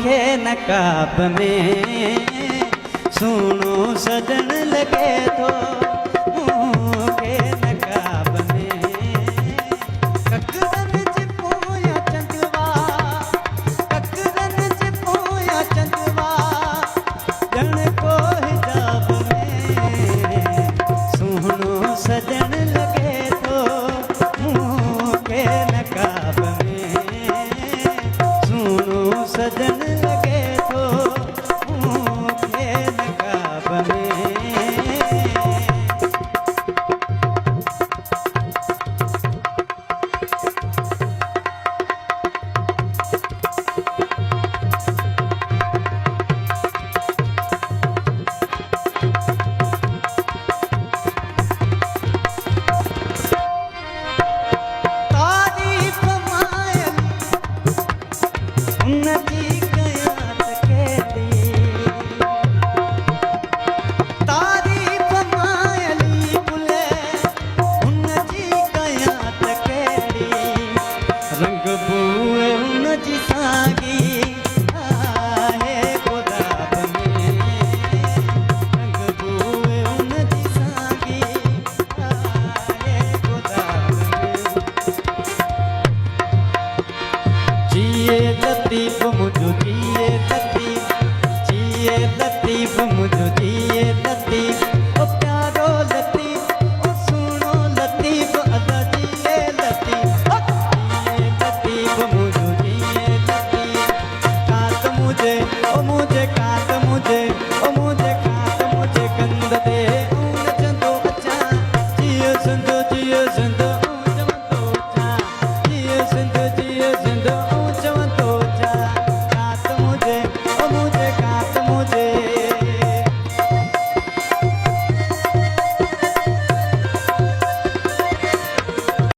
के नकाब में सुनो सजन लगे तो मुँह के नकाब में ककरन चिपोया चंदवा ककरन चिपोया चंदवा जन को हिजाब में सुनो सजन लगे तो मुँह के नकाब में सुनो सजन लगे तो मुँह के नकाब में उन्नति कयात कहती तारीफ मायली बुले उन्नति कयात कहती रंग बुए उन्नति सागी आहे गुलाब में रंग बुए उन्नति सागी आहे गुलाब में जिए लतीफ मुझो जिए लतीफ मुझो